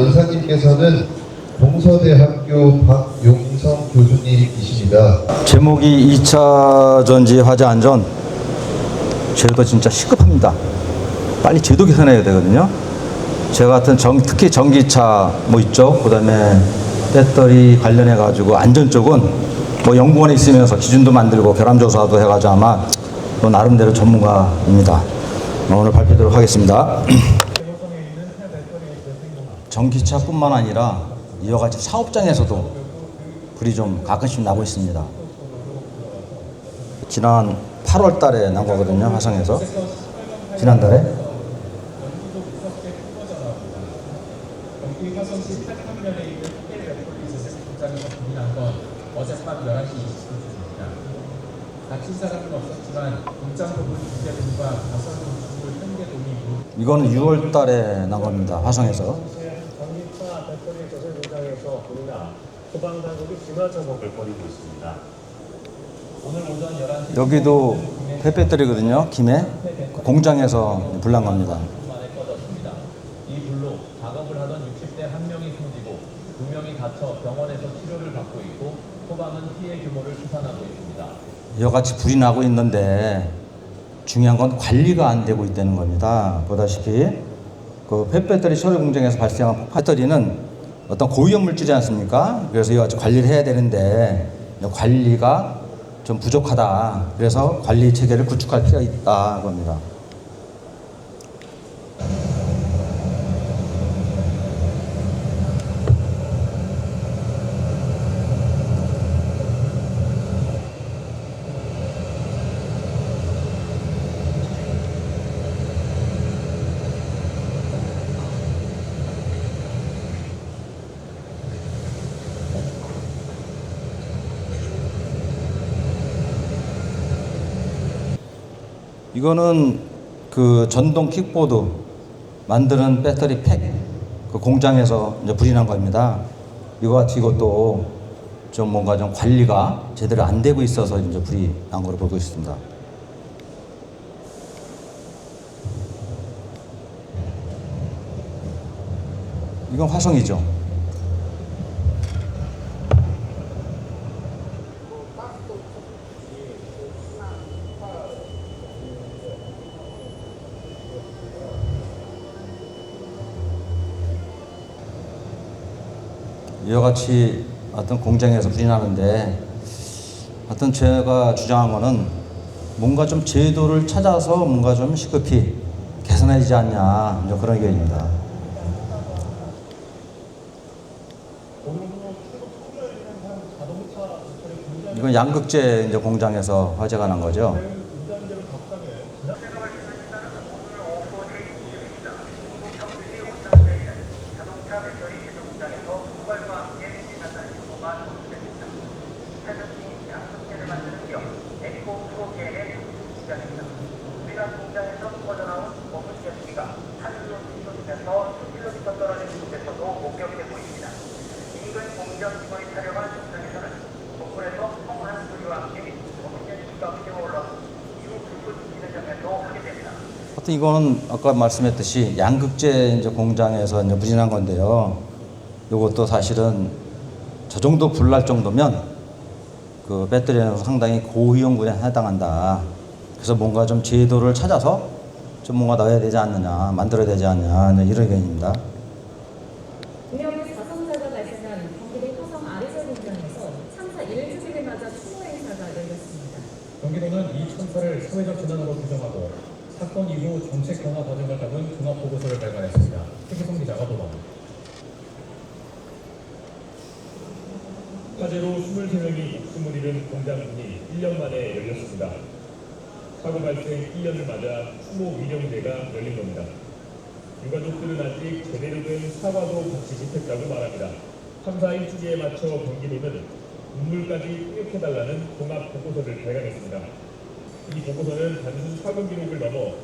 연사님께서는 동서대학교 박용성 교수님이십니다. 제목이 2차 전지 화재 안전. 제도 진짜 시급합니다. 빨리 제도 개선해야 되거든요. 제가 같은 특히 전기차 뭐 있죠. 그다음에 배터리 관련해 가지고 안전 쪽은 뭐 연구원에 있으면서 기준도 만들고 결함조사도 해가지고 아마 뭐 나름대로 전문가입니다. 오늘 발표드리도록 하겠습니다. 전기차뿐만 아니라 이와 같이 사업장에서도 불이 좀 가끔씩 나고 있습니다. 지난 8월 달에 난 거거든요. 화성에서. 지난달에. 어젯밤 11시 20분쯤입니다. 다친 사람은 없었지만 공장 부분 2개 동과 가설 건축물 1개 동이 이거는 6월 달에 난 겁니다. 화성에서. 전기차 배터리 조세 공장에서 불이나 소방당국이 진화 작업을 벌이고 있습니다. 오늘 오전 11시 여기도 폐배터리거든요. 김해. 그 공장에서 불난 겁니다. 만에 꺼졌습니다. 이 불로 작업을 하던 60대 한 명이 숨지고 2명이 다쳐 병원에서 치료를 받고 있고 소방은 피해 규모를 추산하고 있습니다. 이와 같이 불이 나고 있는데 중요한 건 관리가 안 되고 있다는 겁니다. 보다시피 그 폐배터리 처리 공장에서 발생한 배터리는 어떤 고위험 물질이지 않습니까? 그래서 이와 같이 관리를 해야 되는데 관리가 좀 부족하다. 그래서 관리 체계를 구축할 필요가 있다 겁니다. 이거는 그 전동 킥보드 만드는 배터리 팩, 그 공장에서 이제 불이 난 겁니다. 이것도 좀 뭔가 좀 관리가 제대로 안 되고 있어서 이제 불이 난 걸로 보고 있습니다. 이건 화성이죠. 이와 같이 어떤 공장에서 불이 나는데 어떤 제가 주장한 거는 뭔가 좀 제도를 찾아서 뭔가 좀 시급히 개선해야 되지 않냐 이제 그런 의견입니다. 이건 양극재 이제 공장에서 화재가 난 거죠. 우리나라 공장에서 퍼져나온 거품 가스가 하늘로 휘날리면서 수킬로미터 떨어진 곳에서도 목격되고 있습니다. 인근 공장 직원이 촬영한 영상에서는 거품에서 펑한 소리와 함께 거품 연기가 휘어 올라오고 이후 불꽃이 튀는 장면도 확인됩니다. 하여튼 이거는 아까 말씀했듯이 양극재 이제 공장에서 이제 불이 난 건데요. 이것도 사실은 저 정도 불 날 정도면 그 배터리는 상당히 고위험군에 해당한다. 그래서 뭔가 좀 제도를 찾아서 좀 뭔가 넣어야 되지 않느냐, 만들어야 되지 않느냐, 이런 의견입니다. 구명의 사상자가 발생한 경기도 화성 아래서 공장에서 참사 1주기를 맞아 추모 행사가 열렸습니다. 경기도는 이 참사를 사회적 재난으로 규정하고 사건 이후 정책 변화 과정을 담은 종합 보고서를 발간했습니다. 최기성 기자가 보도합니다. 화재로 23명이 목숨을 잃은 공장 문이 1년 만에 열렸습니다. 사고 발생 1년을 맞아 추모 위령제가 열린 겁니다. 유가족들은 아직 제대로 된 사과도 받지 못했다고 말합니다. 참사 1주기에 맞춰 경기도는 눈물까지 통역해달라는 종합 보고서를 발간했습니다. 이 보고서는 단순 사고 기록을 넘어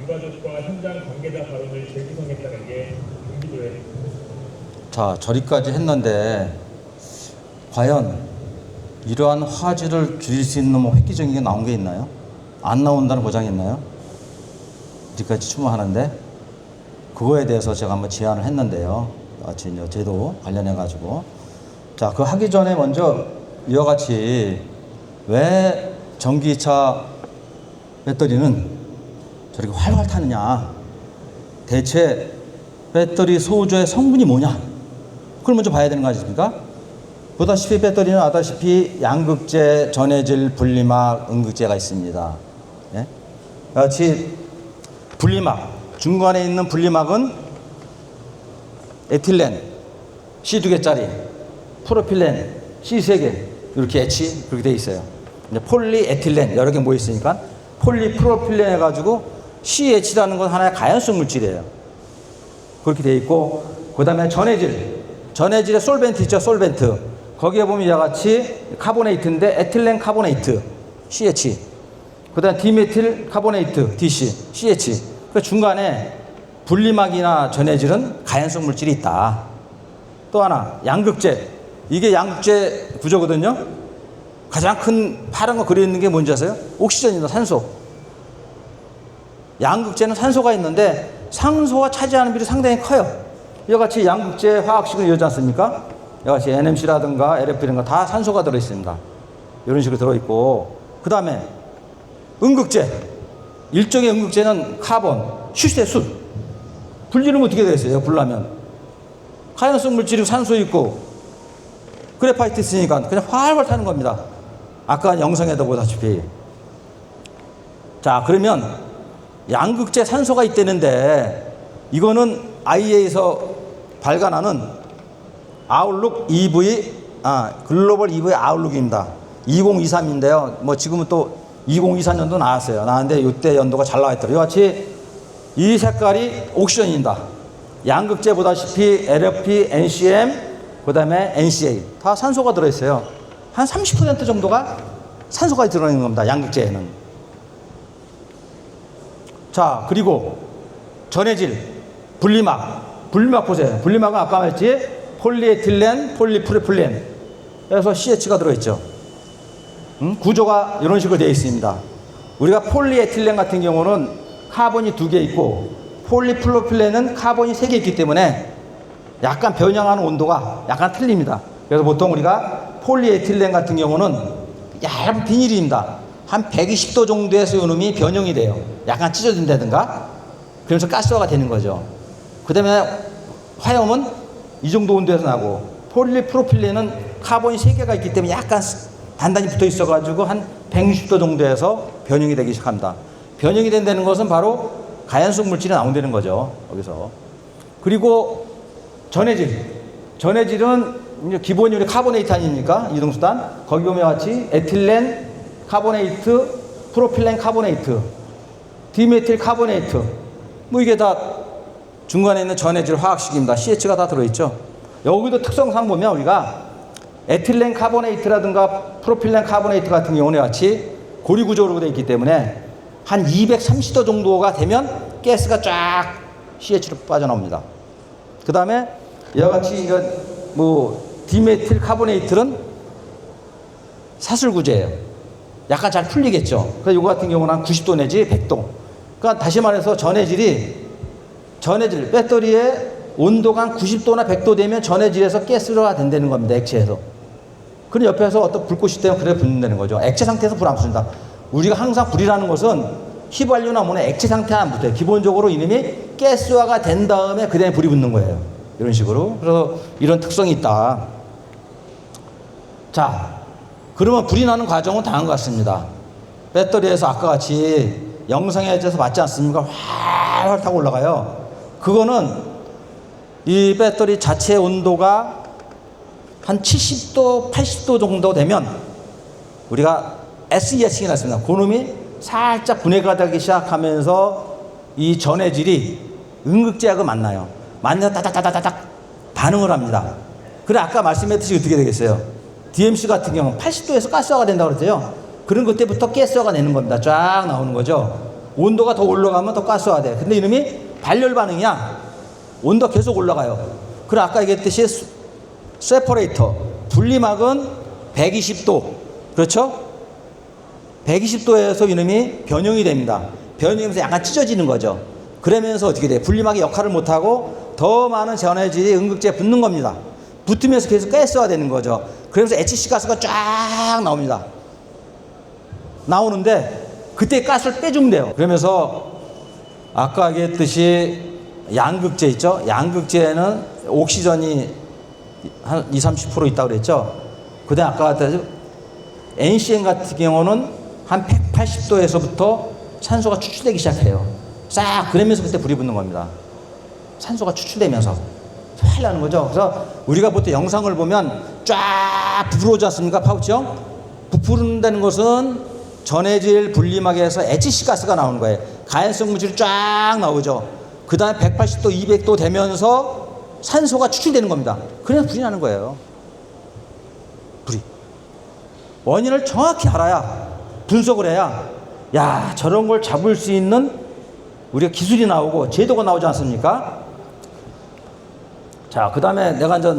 유가족과 현장 관계자 발언을 재구성했다는 게 경기도의 자, 저리까지 했는데 과연 이러한 화재를 줄일 수 있는 뭐 획기적인 게 나온 게 있나요? 안 나온다는 보장이 있나요? 이제까지 추모하는데 그거에 대해서 제가 한번 제안을 했는데요. 같이 이제 제도 관련해 가지고 자, 그 하기 전에 먼저 이와 같이 왜 전기차 배터리는 저렇게 활활 타느냐, 대체 배터리 소유주의 성분이 뭐냐, 그걸 먼저 봐야 되는 거 아닙니까? 보다시피 배터리는 아다시피 양극재, 전해질, 분리막, 음극재가 있습니다. 예? 같이 분리막, 중간에 있는 분리막은 에틸렌 C 2개짜리, 프로필렌 C 3개, 이렇게 H 그렇게 돼 있어요. 이제 폴리에틸렌 여러 개 모여 있으니까 폴리프로필렌 해가지고 CH라는 건 하나의 가연성 물질이에요. 그렇게 돼 있고, 그 다음에 전해질의 솔벤트 있죠, 솔벤트. 거기에 보면 이와 같이 카보네이트인데 에틸렌 카보네이트 CH, 그 다음에 디메틸 카보네이트 DC CH. 그 중간에 분리막이나 전해질은 가연성 물질이 있다. 또 하나 양극재, 이게 양극재 구조거든요. 가장 큰 파란 거 그려 있는 게 뭔지 아세요? 옥시전입니다. 산소. 양극재는 산소가 있는데 산소가 차지하는 비율이 상당히 커요. 이와 같이 양극재 화학식을 이루지 않습니까? 이와 같이 NMC라든가 LF라든가 다 산소가 들어있습니다. 이런 식으로 들어있고, 그 다음에 음극재, 일종의 음극재는 카본, 수시대 숯. 분리는 어떻게 되겠어요? 불나면 가연성 물질이 산소 있고 그래파이트 있으니까 그냥 활활 타는 겁니다. 아까 영상에도 보다시피. 자, 그러면 양극재 산소가 있다는데 이거는 IEA에서 발간하는 아웃룩 EV, 글로벌 EV 아웃룩입니다. 2023인데요. 뭐 지금은 또 2024년도 나왔어요. 나왔는데 이때 연도가 잘 나와 있더라고요. 같이 이 색깔이 옥시전입니다. 양극재 보다시피 LFP, NCM, 그 다음에 NCA 다 산소가 들어있어요. 한 30% 정도가 산소가 들어있는 겁니다. 양극재에는. 자, 그리고 전해질, 분리막 보세요. 분리막은 아까 말했지 폴리에틸렌, 폴리프로필렌, 그래서 CH가 들어있죠. 구조가 이런 식으로 되어 있습니다. 우리가 폴리에틸렌 같은 경우는 카본이 2개 있고 폴리프로필렌은 카본이 3개 있기 때문에 약간 변형하는 온도가 약간 틀립니다. 그래서 보통 우리가 폴리에틸렌 같은 경우는 얇은 비닐입니다. 한 120도 정도에서 이놈이 변형이 돼요. 약간 찢어진다든가 그러면서 가스화가 되는 거죠. 그 다음에 화염은 이 정도 온도에서 나고, 폴리프로필렌은 카본이 3개가 있기 때문에 약간 단단히 붙어 있어가지고 한 160도 정도에서 변형이 되기 시작합니다. 변형이 된다는 것은 바로 가연성 물질이 나온다는 거죠. 여기서. 그리고 전해질은 이제 기본이 우리 카보네이트 아닙니까? 이동수단. 거기 보면 같이 에틸렌 카보네이트, 프로필렌 카보네이트, 디메틸 카보네이트, 뭐 이게 다 중간에 있는 전해질 화학식입니다. CH가 다 들어있죠. 여기도 특성상 보면 우리가 에틸렌 카보네이트라든가 프로필렌 카보네이트 같은 경우는 같이 고리 구조로 되어 있기 때문에 한 230도 정도가 되면 가스가 쫙 CH로 빠져나옵니다. 그 다음에 이와 같이 뭐 디메틸 카보네이트는 사슬구제예요. 약간 잘 풀리겠죠. 그래서 이거 같은 경우는 한 90도 내지 100도. 그러니까 다시 말해서 전해질 배터리의 온도가 한 90도나 100도 되면 전해질에서 가스가 된다는 겁니다. 액체에서. 그럼 옆에서 어떤 불꽃이 되면 그래 붙는다는 거죠. 액체 상태에서 불 안 붙습니다. 우리가 항상 불이라는 것은 휘발유나 뭐나 액체 상태에 안 붙어요. 기본적으로 이놈이 가스화가 된 다음에 그다음에 불이 붙는 거예요. 이런 식으로. 그래서 이런 특성이 있다. 자, 그러면 불이 나는 과정은 다음과 같습니다. 배터리에서 아까 같이 영상에서 봤지 않습니까? 활활 타고 올라가요. 그거는 이 배터리 자체 온도가 한 70도, 80도 정도 되면 우리가 SES가 났습니다. 그놈이 살짝 분해가 되기 시작하면서 이 전해질이 음극재하고 만나요. 만나서 따닥따닥따닥 반응을 합니다. 그래 아까 말씀했듯이 어떻게 되겠어요? DMC 같은 경우는 80도에서 가스화가 된다고 그랬죠. 그런 그때부터 가스화가 되는 겁니다. 쫙 나오는 거죠. 온도가 더 올라가면 더 가스화돼. 근데 이놈이 발열 반응이야. 온도가 계속 올라가요. 그래 아까 얘기했듯이 세퍼레이터, 분리막은 120도, 그렇죠? 120도에서 이놈이 변형이 됩니다. 변형하면서 약간 찢어지는 거죠. 그러면서 어떻게 돼요? 분리막이 역할을 못하고 더 많은 전해질이 응급제에 붙는 겁니다. 붙으면서 계속 가스가 되는 거죠. 그래서 HC 가스가 쫙 나옵니다. 나오는데 그때 가스를 빼주면 돼요. 그러면서 아까 얘기했듯이 양극재 있죠. 양극재에는 옥시전이 한 20-30% 있다고 그랬죠. 그 다음에 아까 같은 NCN 같은 경우는 한 180도에서부터 산소가 추출되기 시작해요. 싹 그러면서 그때 불이 붙는 겁니다. 산소가 추출되면서 활 나는 거죠. 그래서 우리가 보통 영상을 보면 쫙 부풀어오지 않습니까? 파우치형? 부풀는다는 것은 전해질 분리막에 해서 HC 가스가 나오는 거예요. 가연성 물질이 쫙 나오죠. 그 다음에 180도, 200도 되면서 산소가 추출되는 겁니다. 그래서 불이 나는 거예요. 불이. 원인을 정확히 알아야, 분석을 해야, 야, 저런 걸 잡을 수 있는 우리가 기술이 나오고 제도가 나오지 않습니까? 자, 그 다음에 내가 이제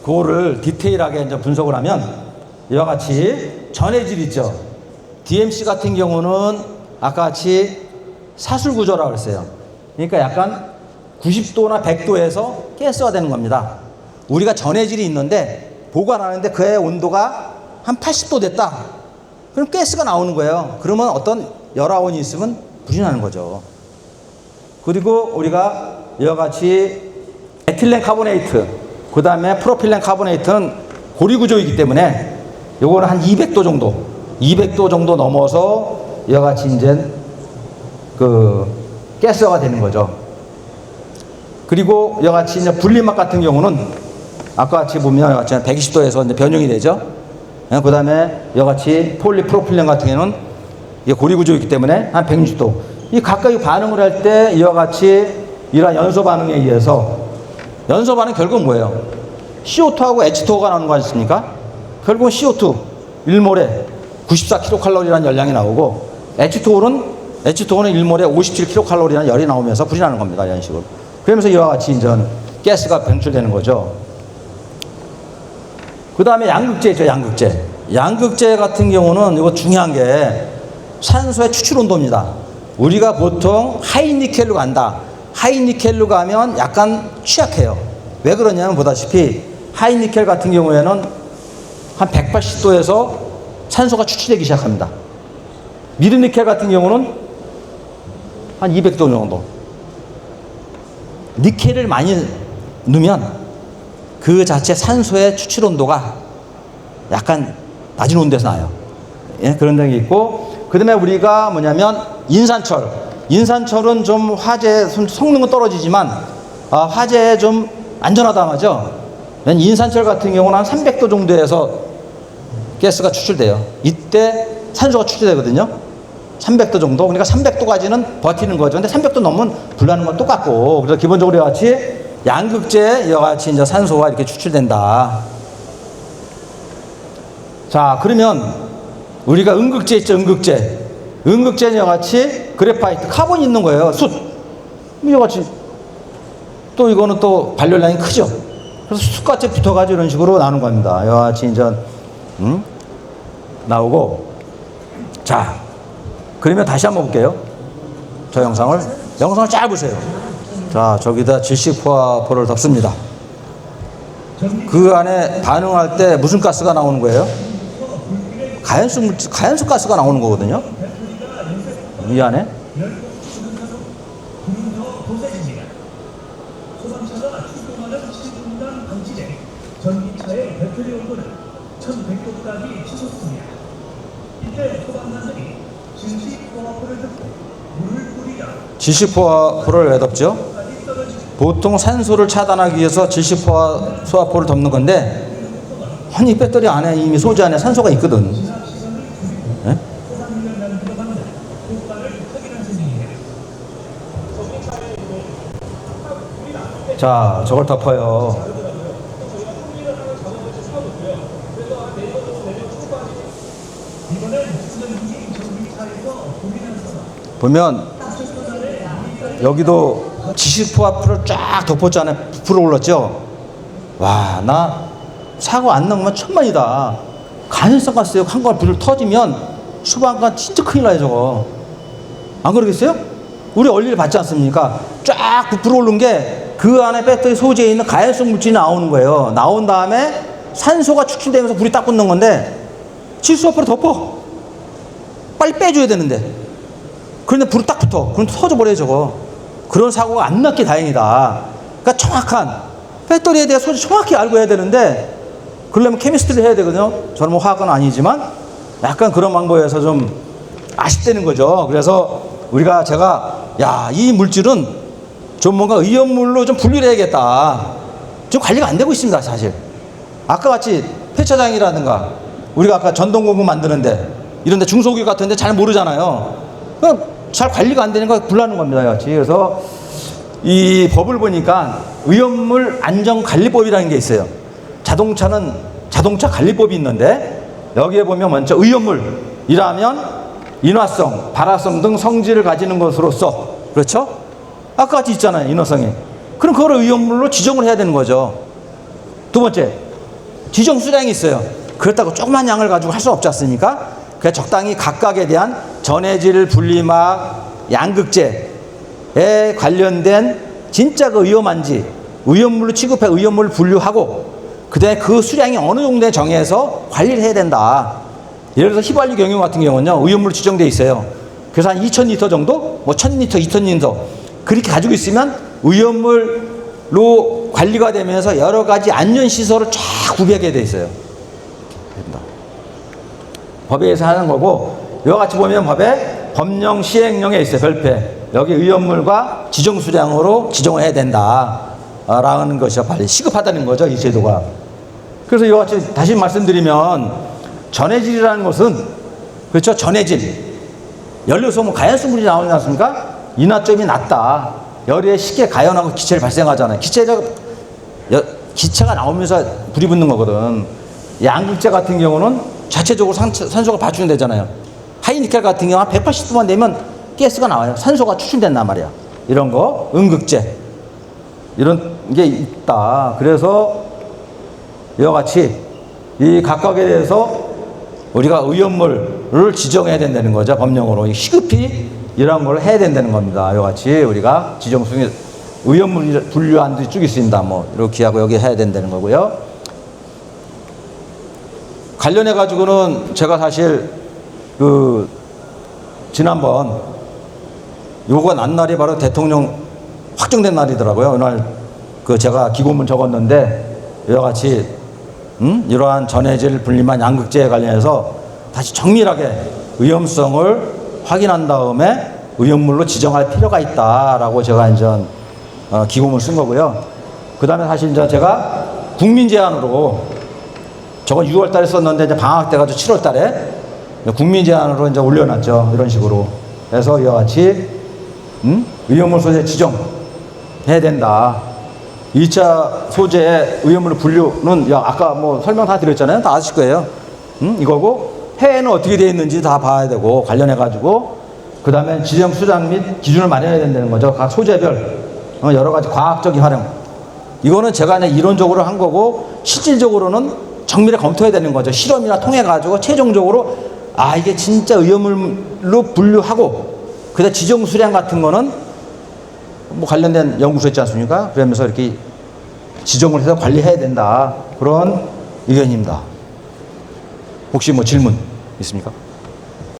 그거를 디테일하게 이제 분석을 하면 이와 같이 전해질 있죠. DMC 같은 경우는 아까 같이 사술 구조라고 그랬어요. 그러니까 약간 90도나 100도에서 가스가 되는 겁니다. 우리가 전해질이 있는데 보관하는데 그의 온도가 한 80도 됐다. 그럼 가스가 나오는 거예요. 그러면 어떤 열화원이 있으면 불이 나는 거죠. 그리고 우리가 이와 같이 에틸렌 카보네이트, 그 다음에 프로필렌 카보네이트는 고리 구조이기 때문에 요거는 한 200도 정도 넘어서 이와 같이 이제 그 가스가 되는 거죠. 그리고 이와 같이 이제 분리막 같은 경우는 아까 같이 보면 이와 같이 120도에서 이제 변형이 되죠. 그 다음에 이와 같이 폴리프로필렌 같은 경우는 이게 고리 구조이기 때문에 한 160도. 이 각각의 반응을 할 때 이와 같이 이러한 연소 반응에 의해서 연소 반응 결국은 뭐예요? CO2하고 H2O가 나오는 거 아니십니까? 결국은 CO2 1몰에 94kcal라는 열량이 나오고 H2O는 1몰에 57kcal라는 열이 나오면서 불이 나는 겁니다. 이런 식으로. 그러면서 이와 같이 이제 가스가 방출되는 거죠. 그 다음에 양극재 있죠. 양극재 같은 경우는 이거 중요한 게 산소의 추출 온도입니다. 우리가 보통 하이니켈로 간다. 하이니켈로 가면 약간 취약해요. 왜 그러냐면 보다시피 하이니켈 같은 경우에는 한 180도에서 산소가 추출되기 시작합니다. 미르니켈 같은 경우는 한 200도 정도. 니켈을 많이 넣으면 그 자체 산소의 추출 온도가 약간 낮은 온도에서 나요. 예, 그런 게 있고, 그 다음에 우리가 뭐냐면 인산철은 좀 화재 성능은 떨어지지만 화재에 좀 안전하다 말이죠. 인산철 같은 경우는 한 300도 정도에서 가스가 추출돼요. 이때 산소가 추출되거든요. 300도 정도. 그러니까 300도까지는 버티는 거죠. 근데 300도 넘으면 불나는 건 똑같고. 그래서 기본적으로 이와 같이 양극재 이와 같이 이제 산소가 이렇게 추출된다. 자, 그러면 우리가 음극재 있죠. 음극재는 이와 같이 그래파이트, 카본이 있는 거예요. 숯. 이와 같이 또 이거는 또 발열량이 크죠. 그래서 숯같이 붙어가지고 이런 식으로 나오는 겁니다. 이와 같이 이제 나오고. 자, 그러면 다시 한번 볼게요. 저 영상을 잘 보세요. 자, 저기다 질식포화포를 덮습니다. 그 안에 반응할 때 무슨 가스가 나오는 거예요? 가연성 가스가 나오는 거거든요. 이 안에. 전기차의 배터리 온도는 1100도까지 치솟습니다. 이때 소방관들이 질식포화포를 덮고 물을 뿌리자 질식포화포를 왜 덮죠? 보통 산소를 차단하기 위해서 질식포화포를 덮는 건데, 아니 배터리 안에 이미 소재 안에 산소가 있거든. 네? 자, 저걸 덮어요. 보면 여기도 질식포화포를 쫙 덮었잖아요. 부풀어 올랐죠. 와, 나 사고 안 나면 천만이다. 가연성 가스요. 한 번 불을 터지면 소방관 진짜 큰일 나요, 저거. 안 그러겠어요? 우리 얼리를 받지 않습니까? 쫙 부풀어 오른 게 그 안에 배터리 소재에 있는 가연성 물질이 나오는 거예요. 나온 다음에 산소가 축출되면서 불이 딱 붙는 건데 질소 앞으로 덮어. 빨리 빼줘야 되는데. 그런데 불이 딱 붙어. 그럼 터져버려요, 저거. 그런 사고가 안 났기 다행이다. 그러니까 정확한 배터리에 대해 소재 정확히 알고 해야 되는데 그러려면 케미스트리를 해야 되거든요. 저는 뭐 화학은 아니지만 약간 그런 방법에서 좀 아쉽다는 거죠. 그래서 제가 이 물질은 좀 뭔가 의연물로 좀 분리를 해야겠다. 좀 관리가 안 되고 있습니다, 사실. 아까 같이 폐차장이라든가 우리가 아까 전동공구 만드는데 이런데 중소기업 같은데 잘 모르잖아요. 잘 관리가 안 되는 거 곤란한 겁니다, 같이. 그래서 이 법을 보니까 의연물 안전관리법이라는 게 있어요. 자동차는 자동차 관리법이 있는데 여기에 보면 먼저 의연물이라면 인화성, 발화성 등 성질을 가지는 것으로서, 그렇죠? 아까 같이 있잖아요, 인화성이. 그럼 그걸 의연물로 지정을 해야 되는 거죠. 두 번째, 지정 수량이 있어요. 그렇다고 조그만 양을 가지고 할 수 없지 않습니까? 그래서 적당히 각각에 대한 전해질, 분리막, 양극재에 관련된 진짜 그 위험한지 의연물로 취급해 의연물을 분류하고 그다음에 그 수량이 어느 정도에 정해서 관리를 해야 된다. 예를 들어서 휘발유 경유 같은 경우는요, 의연물로 지정되어 있어요. 그래서 한 2,000리터 정도, 뭐 1,000리터, 2,000리터 그렇게 가지고 있으면 의연물로 관리가 되면서 여러 가지 안전 시설을 쫙 구비하게 돼 있어요. 법에 의해서 하는 거고, 이와 같이 보면 법에 법령 시행령에 있어요. 별표에 여기 의연물과 지정 수량으로 지정을 해야 된다라는 것이 빨리 시급하다는 거죠, 이 제도가. 그래서 이와 같이 다시 말씀드리면 전해질이라는 것은, 그렇죠, 전해질, 연료소 뭐 가연성 물이 나오지 않습니까? 인화점이 낮다. 열에 쉽게 가연하고 기체를 발생하잖아요. 기체가 나오면서 불이 붙는 거거든. 양극재 같은 경우는 자체적으로 산소가 발출되잖아요. 하이니켈 같은 경우 한 180도만 되면 가스가 나와요. 산소가 추출된단 말이야. 이런 거, 음극재, 이런 게 있다. 그래서 이와 같이 이 각각에 대해서 우리가 의연물을 지정해야 된다는 거죠, 법령으로. 시급히 이런 걸 해야 된다는 겁니다. 이와 같이 우리가 지정수에 의연물 분류한 데 쭉 있습니다. 뭐 이렇게 하고 여기 해야 된다는 거고요. 관련해 가지고는 제가 사실 지난번 요거 난 날이 바로 대통령 확정된 날이더라고요. 그날 제가 기고문 적었는데 이와 같이 이러한 전해질 분리만 양극재에 관련해서 다시 정밀하게 위험성을 확인한 다음에 의연물로 지정할 필요가 있다라고 제가 이제 기고문을 쓴 거고요. 그 다음에 사실 이제 제가 국민 제안으로 저건 6월 달에 썼는데 이제 방학 때 가지고 7월 달에 국민 제안으로 이제 올려놨죠. 이런 식으로. 그래서 이와 같이 의연물 소재 지정해야 된다. 2차 소재의 의연물 분류는 아까 뭐 설명 다 드렸잖아요. 다 아실 거예요. 이거고 해외는 어떻게 되어 있는지 다 봐야 되고 관련해 가지고 그 다음에 지정 수량 및 기준을 마련해야 된다는 거죠. 각 소재별 여러 가지 과학적인 활용. 이거는 제가 그냥 이론적으로 한 거고 실질적으로는 정밀하게 검토해야 되는 거죠. 실험이나 통해 가지고 최종적으로 이게 진짜 의연물로 분류하고 그다음 지정 수량 같은 거는 뭐 관련된 연구소 있지 않습니까? 그러면서 이렇게 지정을 해서 관리해야 된다. 그런 의견입니다. 혹시 뭐 질문 있습니까?